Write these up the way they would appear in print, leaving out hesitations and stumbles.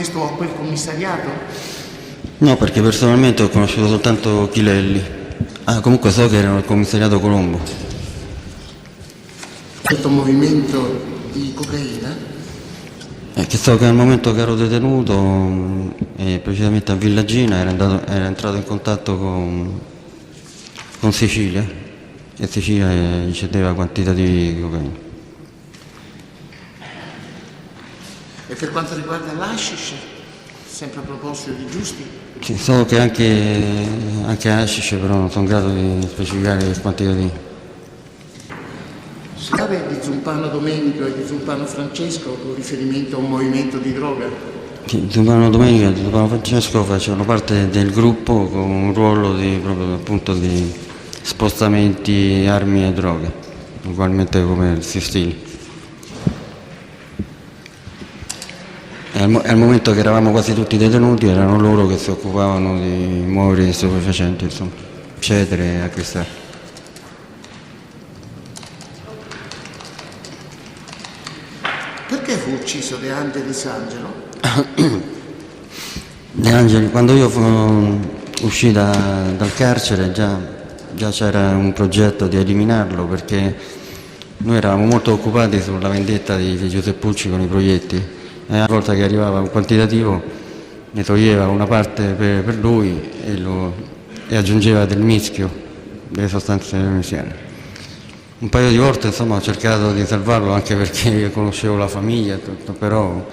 questo o a quel commissariato? No, perché personalmente ho conosciuto soltanto Chilelli. Comunque so che erano al commissariato Colombo. Questo movimento di cocaina? Che so che al momento che ero detenuto, precisamente a Villaggina, era entrato in contatto con Sicilia, e Sicilia gli cedeva quantitativi di cocaina. E per quanto riguarda l'hashish, sempre a proposito di Giusti? Sì, so che anche hashish, però non sono in grado di specificare il quantitativo. Si parla di Zumpano Domenico e di Zumpano Francesco con riferimento a un movimento di droga? Sì, Zumpano Domenico e Zumpano Francesco facevano parte del gruppo con un ruolo proprio appunto di spostamenti, armi e droghe, ugualmente come il Sistili. E al momento che eravamo quasi tutti detenuti, erano loro che si occupavano di muovere gli stupefacenti, insomma, cedere e acquistare. Perché fu ucciso De Angelis Angelo? De Angeli, quando io uscì dal carcere già c'era un progetto di eliminarlo, perché noi eravamo molto occupati sulla vendetta di Giuseppucci con i proiettili, e una volta che arrivava un quantitativo ne toglieva una parte per lui e aggiungeva del mischio, delle sostanze misiane. Un paio di volte insomma ho cercato di salvarlo, anche perché io conoscevo la famiglia e tutto, però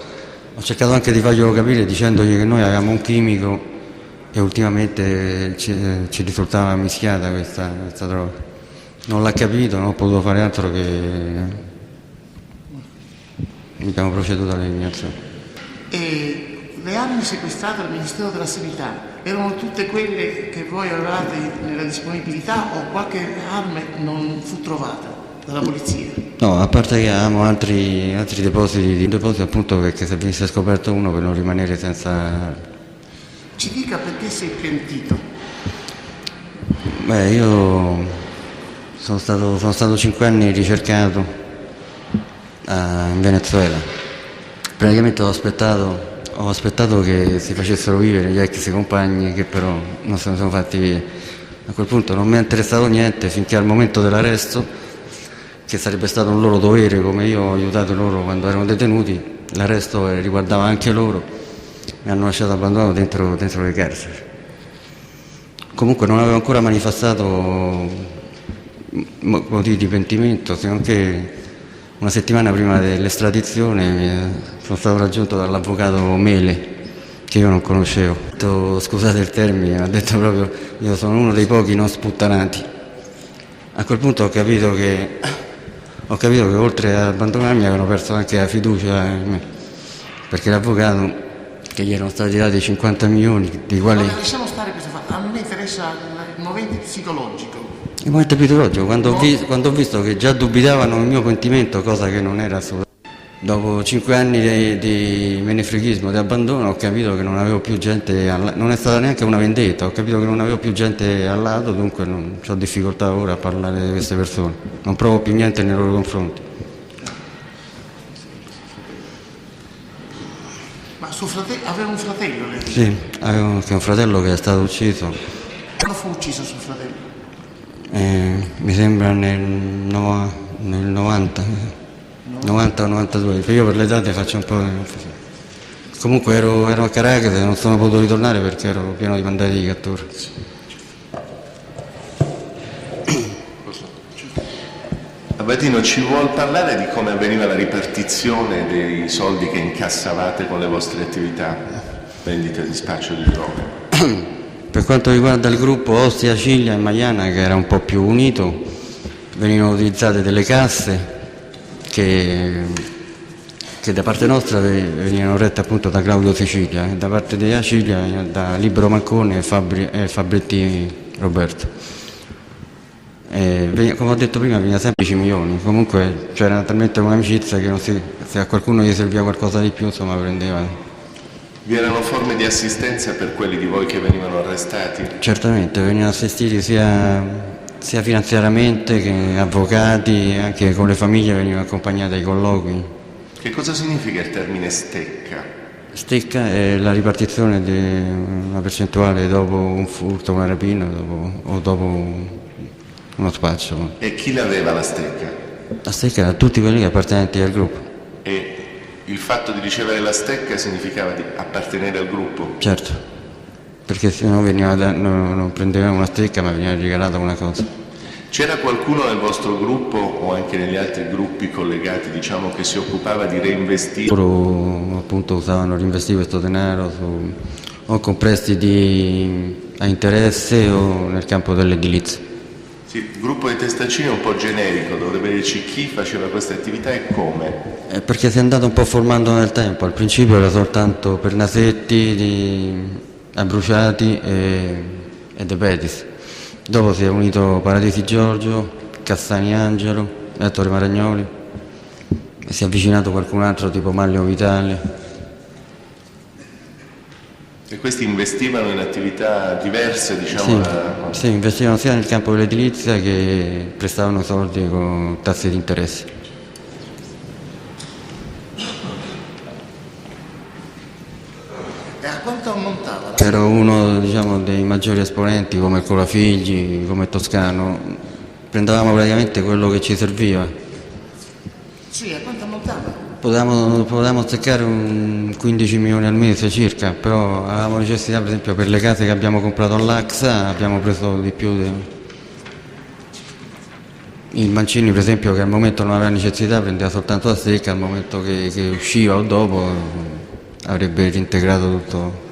ho cercato anche di farglielo capire dicendogli che noi avevamo un chimico e ultimamente ci risultava mischiata questa droga. Non l'ha capito, non ho potuto fare altro che abbiamo proceduto all'eliminazione. E le armi sequestrate al Ministero della Sanità erano tutte quelle che voi avevate nella disponibilità o qualche arma non fu trovata dalla polizia? No, a parte che avevamo altri depositi appunto, perché se venisse scoperto uno per non rimanere senza... Ci dica perché sei pentito? Beh, io sono stato 5 anni ricercato in Venezuela. Praticamente ho aspettato che si facessero vivere gli ex compagni, che però non se ne sono fatti via. A quel punto non mi è interessato niente finché al momento dell'arresto, che sarebbe stato un loro dovere, come io ho aiutato loro quando erano detenuti, l'arresto riguardava anche loro, mi hanno lasciato abbandonato dentro le carceri. Comunque non avevo ancora manifestato motivi di pentimento, se non che una settimana prima dell'estradizione sono stato raggiunto dall'avvocato Mele, che io non conoscevo. Ho detto, scusate il termine, ha detto proprio, io sono uno dei pochi non sputtanati. A quel punto ho capito che oltre ad abbandonarmi avevano perso anche la fiducia in me, perché l'avvocato, che gli erano stati dati 50 milioni, di quali... Ma lasciamo stare questo fatto, a me interessa il momento psicologico. Il momento psicologico, quando ho visto che già dubitavano il mio pentimento, cosa che non era assolutamente... Dopo 5 anni di menefreghismo, di abbandono, ho capito che non avevo più gente, non è stata neanche una vendetta, ho capito che non avevo più gente al lato, dunque non ho difficoltà ora a parlare di queste persone, non provo più niente nei loro confronti. Ma suo fratello, aveva un fratello lei? Sì, avevo anche un fratello che è stato ucciso. Quando fu ucciso suo fratello? Mi sembra nel 90 o 92, io per le date faccio un po'... Comunque ero a Caracas e non sono potuto ritornare perché ero pieno di mandati di cattura. Abbadino, ci vuol parlare di come avveniva la ripartizione dei soldi che incassavate con le vostre attività, vendita e dispaccio di droga? Per quanto riguarda il gruppo Ostia, Ciglia e Maiana, che era un po' più unito, venivano utilizzate delle casse che da parte nostra venivano rette appunto da Claudio Sicilia, e da parte di Acilia da Libero Mancone e Fabretti Roberto. Come ho detto prima, veniva sempre 10 milioni, comunque c'era talmente un'amicizia che se a qualcuno gli serviva qualcosa di più, insomma, prendeva. Vi erano forme di assistenza per quelli di voi che venivano arrestati? Certamente, venivano assistiti sia finanziariamente che avvocati, anche con le famiglie venivano accompagnati ai colloqui. Che cosa significa il termine stecca? Stecca è la ripartizione di una percentuale dopo un furto, una rapina o dopo uno spaccio. E chi l'aveva la stecca? La stecca era tutti quelli appartenenti al gruppo. E il fatto di ricevere la stecca significava di appartenere al gruppo? Certo, perché se no non prendevamo una stecca ma veniva regalata una cosa. C'era qualcuno nel vostro gruppo o anche negli altri gruppi collegati, diciamo, che si occupava di reinvestire? Loro appunto usavano reinvestire questo denaro o con prestiti a interesse o nel campo dell'edilizia. Sì, il gruppo dei testaccini è un po' generico, dovrebbe dirci chi faceva queste attività e come. Perché si è andato un po' formando nel tempo, al principio era soltanto per Nasetti, Abruciati e De Pedis. Dopo si è unito Paradisi Giorgio, Cassani Angelo, Ettore Maragnoli e si è avvicinato qualcun altro tipo Maglio Vitale. E questi investivano in attività diverse, diciamo? Sì, investivano sia nel campo dell'edilizia che prestavano soldi con tassi di interesse. E a quanto ammontava? Ero uno, diciamo, dei maggiori esponenti come Colafigli, come Toscano, prendevamo praticamente quello che ci serviva. Sì, a quanto ammontava? Potevamo azzeccare un 15 milioni al mese circa, però avevamo necessità, per esempio, per le case che abbiamo comprato all'Axa, abbiamo preso di più. Il Mancini, per esempio, che al momento non aveva necessità, prendeva soltanto la stecca, al momento che usciva o dopo avrebbe reintegrato tutto.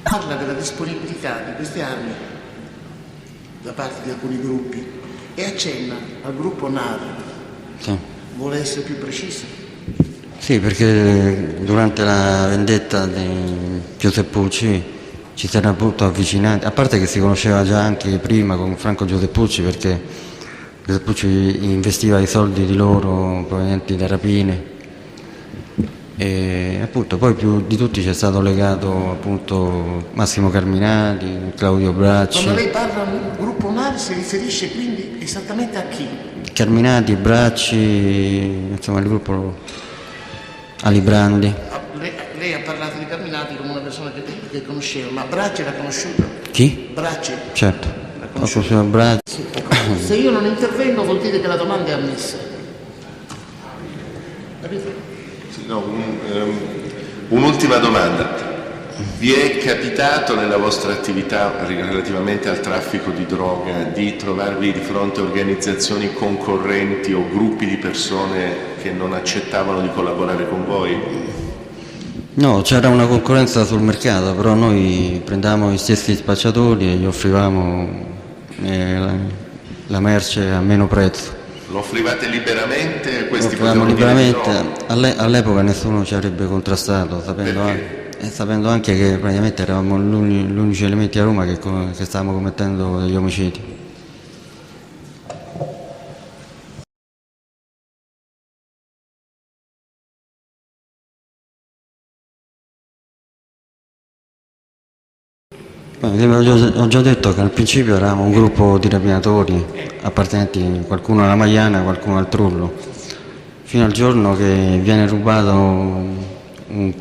Parla della disponibilità di queste armi da parte di alcuni gruppi e accenna al gruppo Nari. Sì. Vuole essere più preciso? Sì, perché durante la vendetta di Giuseppucci ci si era appunto avvicinati, a parte che si conosceva già anche prima con Franco Giuseppucci, perché Giuseppucci investiva i soldi di loro provenienti da rapine. E appunto poi più di tutti c'è stato legato appunto Massimo Carminati, Claudio Bracci. Quando lei parla del gruppo Nari si riferisce quindi esattamente a chi? Carminati, Bracci, insomma il gruppo Alibrandi. Lei ha parlato di Carminati come una persona che conosceva, ma Bracci l'ha conosciuto? Chi? Bracci? Certo, L'ha ho conosciuto? conosciuto Bracci. Sì, ecco. Se io non intervengo vuol dire che la domanda è ammessa. Capito? No, un'ultima domanda. Vi è capitato nella vostra attività relativamente al traffico di droga di trovarvi di fronte a organizzazioni concorrenti o gruppi di persone che non accettavano di collaborare con voi? No, c'era una concorrenza sul mercato, però noi prendevamo gli stessi spacciatori e gli offrivamo la merce a meno prezzo. Lo offrivate liberamente? Questi Offrivamo potevano dire di liberamente, no? all'epoca nessuno ci avrebbe contrastato, sapendo anche che praticamente eravamo gli unici elementi a Roma che stavamo commettendo degli omicidi. Ho già detto che al principio eravamo un gruppo di rapinatori appartenenti qualcuno alla Maiana, qualcuno al Trullo, fino al giorno che viene rubato un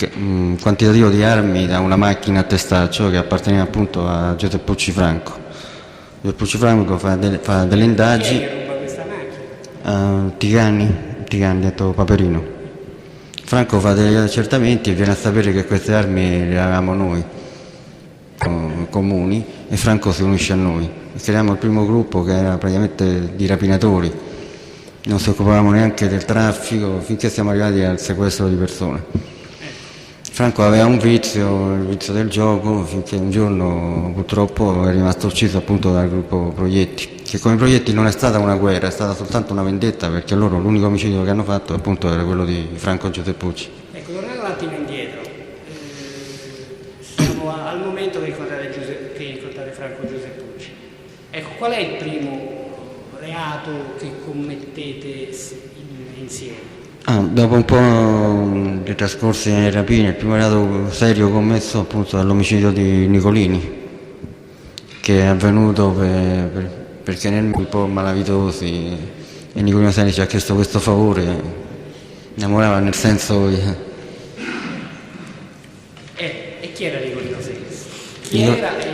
quantitativo di armi da una macchina a testaccio che apparteneva appunto a Giuseppucci Franco. Giuseppucci Franco fa delle indagini. Chi ruba questa macchina? Tigani, detto Paperino. Franco fa degli accertamenti e viene a sapere che queste armi le avevamo noi comuni e Franco si unisce a noi. Creiamo il primo gruppo che era praticamente di rapinatori, non si occupavamo neanche del traffico finché siamo arrivati al sequestro di persone. Franco aveva un vizio, il vizio del gioco, finché un giorno purtroppo è rimasto ucciso appunto dal gruppo Proietti, che come Proietti non è stata una guerra, è stata soltanto una vendetta, perché loro l'unico omicidio che hanno fatto appunto era quello di Franco Giuseppucci. Ecco, tornando un attimo indietro, siamo al momento che incontrate Franco Giuseppucci. Ecco, qual è il primo reato che commettete insieme? Dopo un po' di trascorsi nelle rapine, il primo reato serio commesso appunto è l'omicidio di Nicolini, che è avvenuto perché nel un po' malavitosi e Nicolino Sani ci ha chiesto questo favore, innamorava nel senso... E chi era Nicolino Selis? Chi Io- era e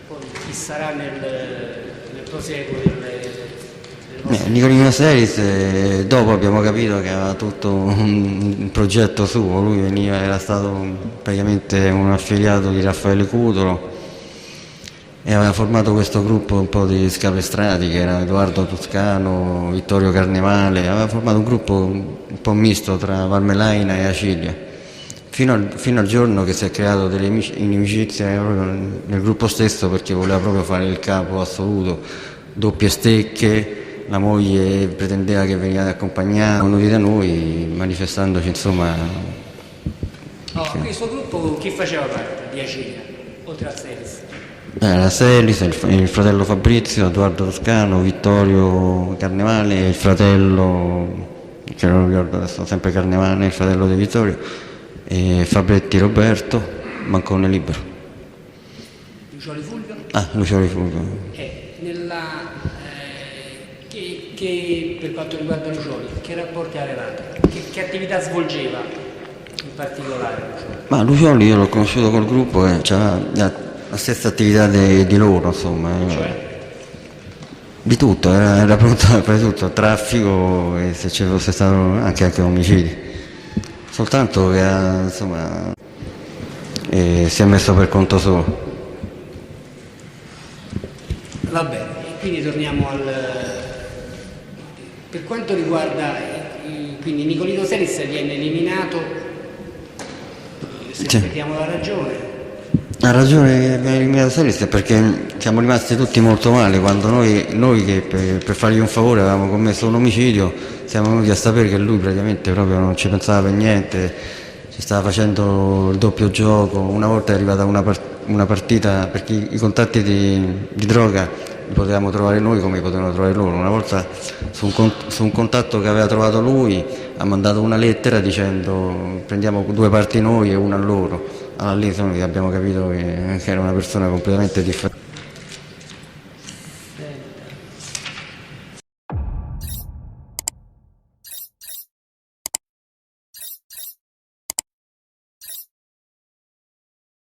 poi chi sarà nel proseguo del vostro... Nicolino Seris, dopo abbiamo capito che aveva tutto un progetto suo, lui era stato praticamente un affiliato di Raffaele Cutolo e aveva formato questo gruppo un po' di scapestrati che era Edoardo Toscano, Vittorio Carnevale, aveva formato un gruppo un po' misto tra Valmelaina e Acilia, fino al giorno che si è creato delle inimicizie proprio nel gruppo stesso perché voleva proprio fare il capo assoluto, doppie stecche. La moglie pretendeva che veniva accompagnata, venuti da noi manifestandoci insomma. Questo gruppo chi faceva parte di Acilia, oltre a Selis? La Selis, il fratello Fabrizio, Edoardo Toscano, Vittorio Carnevale e il fratello, che non ricordo adesso, sempre Carnevale, il fratello di Vittorio, e Fabretti Roberto, Mancone Libero. Lucioli Fulvio? Lucioli Fulvio. Che per quanto riguarda Lucioli, che rapporti avevate? Che attività svolgeva in particolare Lucioli? Ma Lucioli io l'ho conosciuto col gruppo e aveva la stessa attività di loro, insomma. Cioè? Di tutto, era pronto a fare tutto, traffico e se ci fosse stato anche omicidi. Soltanto che insomma, si è messo per conto suo. Va bene, quindi torniamo per quanto riguarda, quindi Nicolino Selis viene eliminato, se Sì. aspettiamo la ragione. Ha ragione che abbiamo eliminato Selis è perché siamo rimasti tutti molto male quando noi che per fargli un favore avevamo commesso un omicidio, siamo venuti a sapere che lui praticamente proprio non ci pensava per niente, ci stava facendo il doppio gioco. Una volta è arrivata una partita perché i contatti di droga li potevamo trovare noi come li potevano trovare loro. Una volta su un contatto che aveva trovato lui ha mandato una lettera dicendo prendiamo 2 parti noi e una a loro. Allora lì insomma, abbiamo capito che era una persona completamente differente.